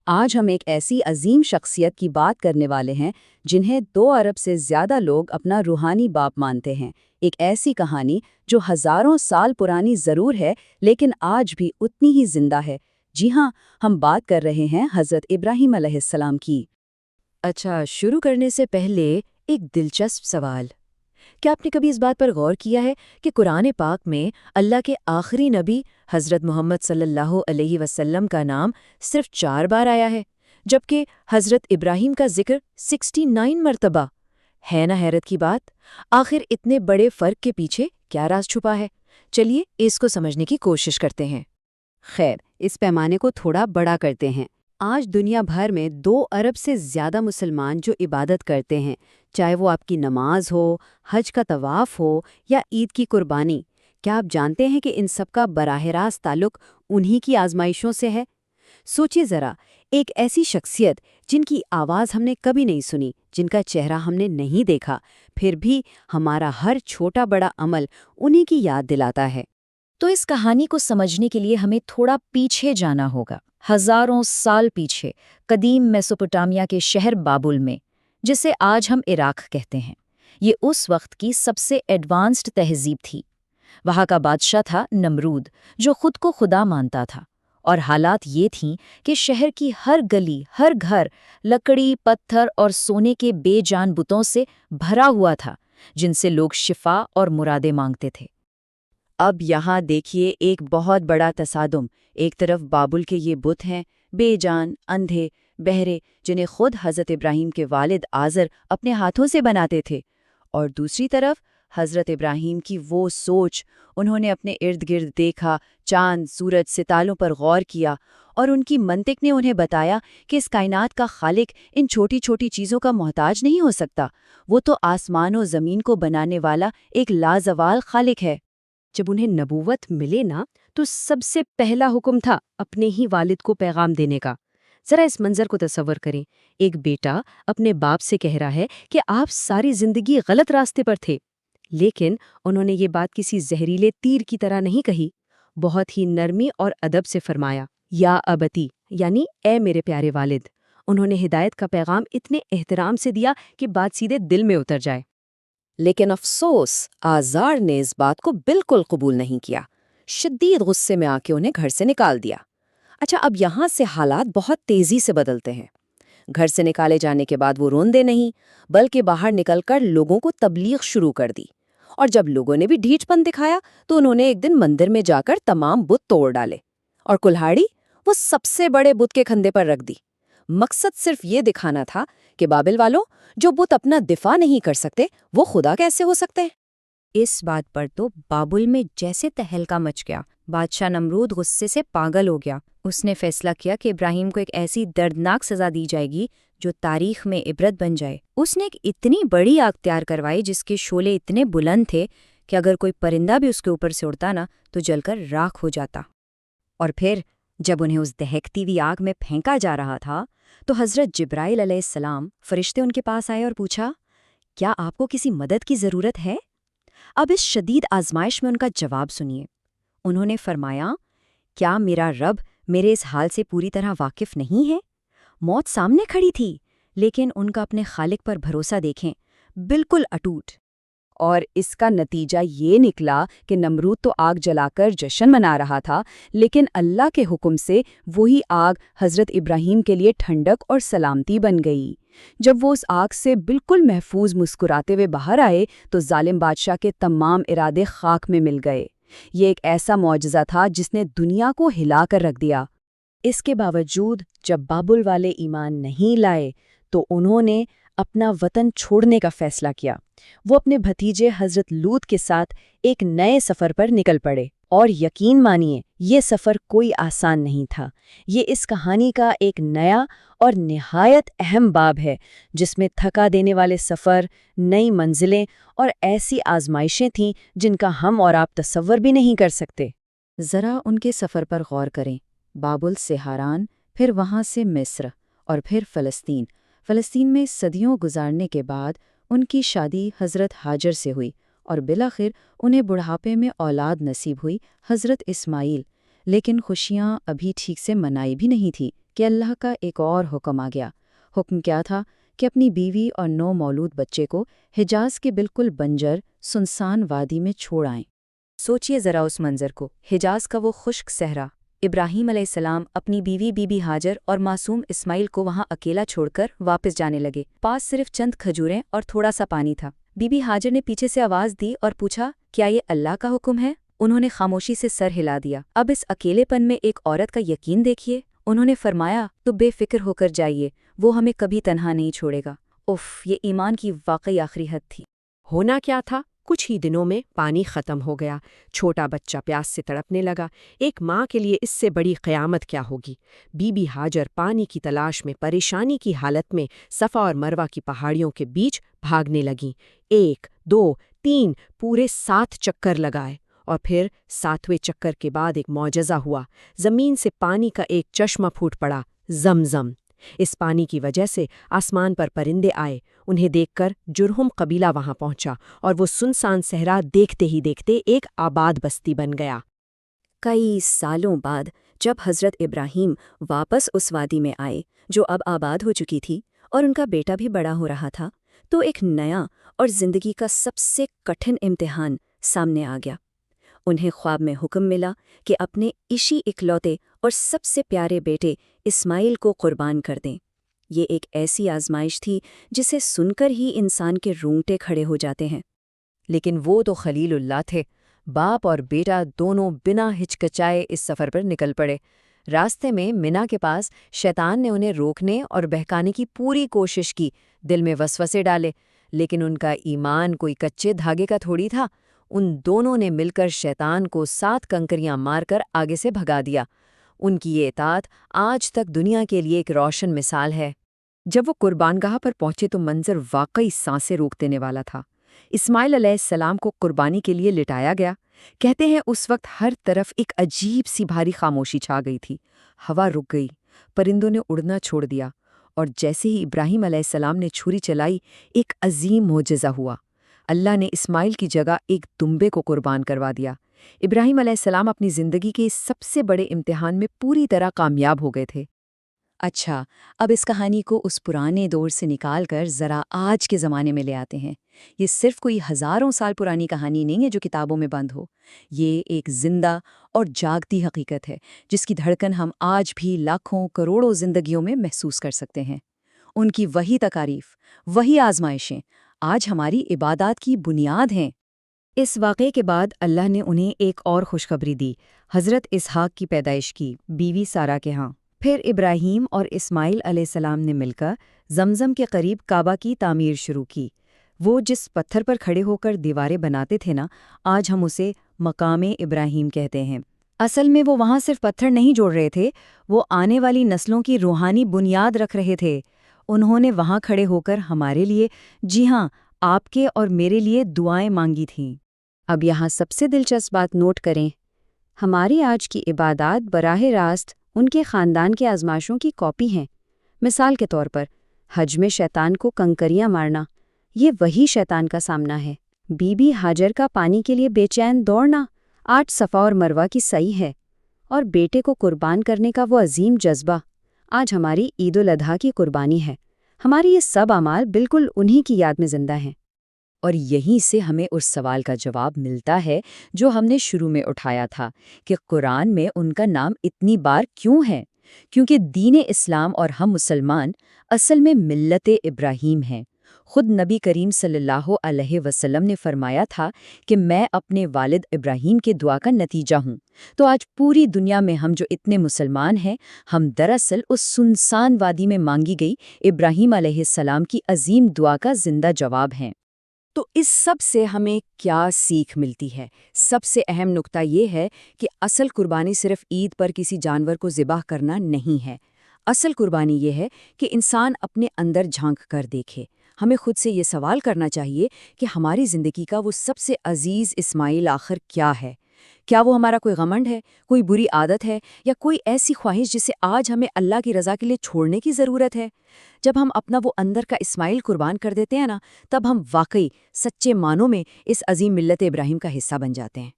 آج ہم ایک ایسی عظیم شخصیت کی بات کرنے والے ہیں جنہیں 2 ارب سے زیادہ لوگ اپنا روحانی باپ مانتے ہیں۔ ایک ایسی کہانی جو ہزاروں سال پرانی ضرور ہے لیکن آج بھی اتنی ہی زندہ ہے۔ جی ہاں، ہم بات کر رہے ہیں حضرت ابراہیم علیہ السلام کی۔ اچھا، شروع کرنے سے پہلے ایک دلچسپ سوال۔ کیا آپ نے کبھی اس بات پر غور کیا ہے کہ قرآن پاک میں اللہ کے آخری نبی حضرت محمد صلی اللہ علیہ وسلم کا نام صرف 4 بار آیا ہے، جبکہ حضرت ابراہیم کا ذکر 69 مرتبہ؟ ہے نا حیرت کی بات؟ آخر اتنے بڑے فرق کے پیچھے کیا راز چھپا ہے؟ چلیے اس کو سمجھنے کی کوشش کرتے ہیں۔ خیر، اس پیمانے کو تھوڑا بڑا کرتے ہیں۔ آج دنیا بھر میں 2 ارب سے زیادہ مسلمان جو عبادت کرتے ہیں، چاہے وہ آپ کی نماز ہو، حج کا طواف ہو یا عید کی قربانی۔ کیا آپ جانتے ہیں کہ ان سب کا براہ راست تعلق انہی کی آزمائشوں سے ہے؟ سوچیے ذرا، ایک ایسی شخصیت جن کی آواز ہم نے کبھی نہیں سنی، جن کا چہرہ ہم نے نہیں دیکھا، پھر بھی ہمارا ہر چھوٹا بڑا عمل انہی کی یاد دلاتا ہے۔ تو اس کہانی کو سمجھنے کے لیے ہمیں تھوڑا پیچھے جانا ہوگا، ہزاروں سال پیچھے، قدیم میسوپوٹامیہ کے شہر بابل میں، جسے آج ہم عراق کہتے ہیں۔ یہ اس وقت کی سب سے ایڈوانسڈ تہذیب تھی۔ وہاں کا بادشاہ تھا نمرود، جو خود کو خدا مانتا تھا، اور حالات یہ تھیں کہ شہر کی ہر گلی، ہر گھر لکڑی، پتھر اور سونے کے بے جان بتوں سے بھرا ہوا تھا، جن سے لوگ شفا اور مرادیں مانگتے تھے۔ اب یہاں دیکھیے ایک بہت بڑا تصادم۔ ایک طرف بابل کے یہ بت ہیں، بے جان، اندھے، بہرے، جنہیں خود حضرت ابراہیم کے والد آزر اپنے ہاتھوں سے بناتے تھے، اور دوسری طرف حضرت ابراہیم کی وہ سوچ۔ انہوں نے اپنے ارد گرد دیکھا، چاند، سورج، ستاروں پر غور کیا، اور ان کی منطق نے انہیں بتایا کہ اس کائنات کا خالق ان چھوٹی چھوٹی چیزوں کا محتاج نہیں ہو سکتا۔ وہ تو آسمان و زمین کو بنانے والا ایک لازوال خالق ہے۔ جب انہیں نبوت ملے نا، تو سب سے پہلا حکم تھا اپنے ہی والد کو پیغام دینے کا۔ ذرا اس منظر کو تصور کریں، ایک بیٹا اپنے باپ سے کہہ رہا ہے کہ آپ ساری زندگی غلط راستے پر تھے، لیکن انہوں نے یہ بات کسی زہریلے تیر کی طرح نہیں کہی، بہت ہی نرمی اور ادب سے فرمایا، یا ابتی، یعنی اے میرے پیارے والد۔ انہوں نے ہدایت کا پیغام اتنے احترام سے دیا کہ بات سیدھے دل میں اتر جائے۔ لیکن افسوس، آزار نے اس بات کو بالکل قبول نہیں کیا، شدید غصے میں آ کے انہیں گھر سے نکال دیا۔ اچھا، اب یہاں سے حالات بہت تیزی سے بدلتے ہیں۔ گھر سے نکالے جانے کے بعد وہ روندے نہیں، بلکہ باہر نکل کر لوگوں کو تبلیغ شروع کر دی، اور جب لوگوں نے بھی ڈھیٹ پن دکھایا تو انہوں نے ایک دن مندر میں جا کر تمام بت توڑ ڈالے، اور کلہاڑی وہ سب سے بڑے بت کے کھندے پر رکھ دی۔ مقصد صرف یہ دکھانا تھا کہ بابل والوں، جو بت اپنا دفاع نہیں کر سکتے، وہ خدا کیسے ہو سکتے ہیں؟ اس بات پر تو بابل میں جیسے تہلکہ مچ گیا۔ بادشاہ نمرود غصے سے پاگل ہو گیا۔ اس نے فیصلہ کیا کہ ابراہیم کو ایک ایسی دردناک سزا دی جائے گی جو تاریخ میں عبرت بن جائے۔ اس نے ایک اتنی بڑی آگ تیار کروائی جس کے شعلے اتنے بلند تھے کہ اگر کوئی پرندہ بھی اس کے اوپر سے اڑتا نا تو جل کر راکھ ہو جاتا۔ اور پھر جب انہیں اس دہکتی ہوئی آگ میں پھینکا جا رہا تھا تو حضرت جبرائیل علیہ السلام فرشتے ان کے پاس آئے اور پوچھا، کیا آپ کو کسی مدد کی ضرورت ہے؟ اب اس شدید آزمائش میں ان کا جواب سنیے۔ انہوں نے فرمایا، کیا میرا رب میرے اس حال سے پوری طرح واقف نہیں ہے؟ موت سامنے کھڑی تھی، لیکن ان کا اپنے خالق پر بھروسہ دیکھیں، بالکل اٹوٹ۔ اور اس کا نتیجہ یہ نکلا کہ نمرود تو آگ جلا کر جشن منا رہا تھا، لیکن اللہ کے حکم سے وہی آگ حضرت ابراہیم کے لیے ٹھنڈک اور سلامتی بن گئی۔ جب وہ اس آگ سے بالکل محفوظ مسکراتے ہوئے باہر آئے تو ظالم بادشاہ کے تمام ارادے خاک میں مل گئے۔ یہ ایک ایسا معجزہ تھا جس نے دنیا کو ہلا کر رکھ دیا۔ اس کے باوجود جب بابل والے ایمان نہیں لائے تو انہوں نے اپنا وطن چھوڑنے کا فیصلہ کیا۔ وہ اپنے بھتیجے حضرت لوط کے ساتھ ایک نئے سفر پر نکل پڑے، اور یقین مانیے یہ سفر کوئی آسان نہیں تھا۔ یہ اس کہانی کا ایک نیا اور نہایت اہم باب ہے، جس میں تھکا دینے والے سفر، نئی منزلیں اور ایسی آزمائشیں تھیں جن کا ہم اور آپ تصور بھی نہیں کر سکتے۔ ذرا ان کے سفر پر غور کریں، بابل سے ہاران، پھر وہاں سے مصر، اور پھر فلسطین۔ فلسطین میں صدیوں گزارنے کے بعد ان کی شادی حضرت ہاجر سے ہوئی، اور بالآخر انہیں بڑھاپے میں اولاد نصیب ہوئی، حضرت اسماعیل۔ لیکن خوشیاں ابھی ٹھیک سے منائی بھی نہیں تھی کہ اللہ کا ایک اور حکم آ گیا۔ حکم کیا تھا کہ اپنی بیوی اور 9 مولود بچے کو حجاز کے بالکل بنجر سنسان وادی میں چھوڑ آئیں۔ سوچئے ذرا اس منظر کو، حجاز کا وہ خشک صحرا، ابراہیم علیہ السلام اپنی بیوی بی بی ہاجر اور معصوم اسماعیل کو وہاں اکیلا چھوڑ کر واپس جانے لگے۔ پاس صرف چند کھجوریں اور تھوڑا سا پانی تھا۔ بی بی ہاجر نے پیچھے سے آواز دی اور پوچھا، کیا یہ اللہ کا حکم ہے؟ انہوں نے خاموشی سے سر ہلا دیا۔ اب اس اکیلے پن میں ایک عورت کا یقین دیکھیے۔ انہوں نے فرمایا، تو بے فکر ہو کر جائیے، وہ ہمیں کبھی تنہا نہیں چھوڑے گا۔ اف، یہ ایمان کی واقعی آخری حد تھی۔ ہونا کیا تھا؟ کچھ ہی دنوں میں پانی ختم ہو گیا، چھوٹا بچہ پیاس سے تڑپنے لگا۔ ایک ماں کے لیے اس سے بڑی قیامت کیا ہوگی؟ بی بی ہاجر پانی کی تلاش میں پریشانی کی حالت میں صفا اور مروہ کی پہاڑیوں کے بیچ بھاگنے لگیں۔ 1 2 3 پورے 7 چکر لگائے، اور پھر 7ویں چکر کے بعد ایک معجزہ ہوا۔ زمین سے پانی کا ایک چشمہ پھوٹ پڑا، زمزم۔ اس پانی کی وجہ سے آسمان پر پرندے آئے۔ انہیں دیکھ کر جرہم قبیلہ وہاں پہنچا، اور وہ سنسان صحرا دیکھتے ہی دیکھتے ایک آباد بستی بن گیا۔ کئی سالوں بعد جب حضرت ابراہیم واپس اس وادی میں آئے جو اب آباد ہو چکی تھی اور ان کا بیٹا بھی بڑا ہو رہا تھا، تو ایک نیا اور زندگی کا سب سے کٹھن امتحان سامنے آ گیا۔ انہیں خواب میں حکم ملا کہ اپنے عشی اکلوتے اور سب سے پیارے بیٹے اسماعیل کو قربان کر دیں۔ یہ ایک ایسی آزمائش تھی جسے سن کر ہی انسان کے رونگٹے کھڑے ہو جاتے ہیں۔ لیکن وہ تو خلیل اللہ تھے۔ باپ اور بیٹا دونوں بنا ہچکچائے اس سفر پر نکل پڑے۔ راستے میں منا کے پاس شیطان نے انہیں روکنے اور بہکانے کی پوری کوشش کی، دل میں وسوسے ڈالے، لیکن ان کا ایمان کوئی کچے دھاگے کا تھوڑی تھا۔ ان دونوں نے مل کر شیطان کو 7 کنکریاں مار کر آگے سے بھگا دیا۔ ان کی یہ اطاعت آج تک دنیا کے لیے ایک روشن مثال ہے۔ جب وہ قربان گاہ پر پہنچے تو منظر واقعی سانسیں روک دینے والا تھا۔ اسماعیل علیہ السلام کو قربانی کے لیے لٹایا گیا۔ کہتے ہیں اس وقت ہر طرف ایک عجیب سی بھاری خاموشی چھا گئی تھی۔ ہوا رک گئی، پرندوں نے اڑنا چھوڑ دیا، اور جیسے ہی ابراہیم علیہ السلام نے چھری چلائی، ایک عظیم معجزہ ہوا۔ اللہ نے اسماعیل کی جگہ ایک دمبے کو قربان کروا دیا۔ ابراہیم علیہ السلام اپنی زندگی کے سب سے بڑے امتحان میں پوری طرح کامیاب ہو گئے تھے۔ اچھا، اب اس کہانی کو اس پرانے دور سے نکال کر ذرا آج کے زمانے میں لے آتے ہیں۔ یہ صرف کوئی ہزاروں سال پرانی کہانی نہیں ہے جو کتابوں میں بند ہو۔ یہ ایک زندہ اور جاگتی حقیقت ہے جس کی دھڑکن ہم آج بھی لاکھوں کروڑوں زندگیوں میں محسوس کر سکتے ہیں۔ ان کی وہی تکالیف، وہی آزمائشیں آج ہماری عبادات کی بنیاد ہیں۔ اس واقعے کے بعد اللہ نے انہیں ایک اور خوشخبری دی، حضرت اسحاق کی پیدائش کی، بیوی سارہ کے ہاں۔ پھر ابراہیم اور اسماعیل علیہ السلام نے مل کر زمزم کے قریب کعبہ کی تعمیر شروع کی۔ وہ جس پتھر پر کھڑے ہو کر دیواریں بناتے تھے نا، آج ہم اسے مقام ابراہیم کہتے ہیں۔ اصل میں وہ وہاں صرف پتھر نہیں جوڑ رہے تھے، وہ آنے والی نسلوں کی روحانی بنیاد رکھ رہے تھے۔ انہوں نے وہاں کھڑے ہو کر ہمارے لیے، جی ہاں، آپ کے اور میرے لیے دعائیں مانگی تھیں۔ اب یہاں سب سے دلچسپ بات نوٹ کریں، ہماری آج کی عبادات براہ راست ان کے خاندان کے آزمائشوں کی کاپی ہیں۔ مثال کے طور پر حج میں شیطان کو کنکریاں مارنا، یہ وہی شیطان کا سامنا ہے۔ بی بی ہاجر کا پانی کے لیے بے چین دوڑنا آج صفا اور مروہ کی سعی ہے، اور بیٹے کو قربان کرنے کا وہ عظیم جذبہ آج ہماری عید الاضحیٰ کی قربانی ہے۔ ہماری یہ سب اعمال بالکل انہی کی یاد میں زندہ ہیں۔ اور یہیں سے ہمیں اس سوال کا جواب ملتا ہے جو ہم نے شروع میں اٹھایا تھا کہ قرآن میں ان کا نام اتنی بار کیوں ہے؟ کیونکہ دین اسلام اور ہم مسلمان اصل میں ملت ابراہیم ہیں۔ خود نبی کریم صلی اللہ علیہ وسلم نے فرمایا تھا کہ میں اپنے والد ابراہیم کے دعا کا نتیجہ ہوں۔ تو آج پوری دنیا میں ہم جو اتنے مسلمان ہیں، ہم دراصل اس سنسان وادی میں مانگی گئی ابراہیم علیہ السلام کی عظیم دعا کا زندہ جواب ہیں۔ تو اس سب سے ہمیں کیا سیکھ ملتی ہے؟ سب سے اہم نقطہ یہ ہے کہ اصل قربانی صرف عید پر کسی جانور کو ذبح کرنا نہیں ہے۔ اصل قربانی یہ ہے کہ انسان اپنے اندر جھانک کر دیکھے۔ ہمیں خود سے یہ سوال کرنا چاہیے کہ ہماری زندگی کا وہ سب سے عزیز اسماعیل آخر کیا ہے؟ کیا وہ ہمارا کوئی غمنڈ ہے، کوئی بری عادت ہے، یا کوئی ایسی خواہش جسے آج ہمیں اللہ کی رضا کے لیے چھوڑنے کی ضرورت ہے؟ جب ہم اپنا وہ اندر کا اسماعیل قربان کر دیتے ہیں نا، تب ہم واقعی سچے معنوں میں اس عظیم ملت ابراہیم کا حصہ بن جاتے ہیں۔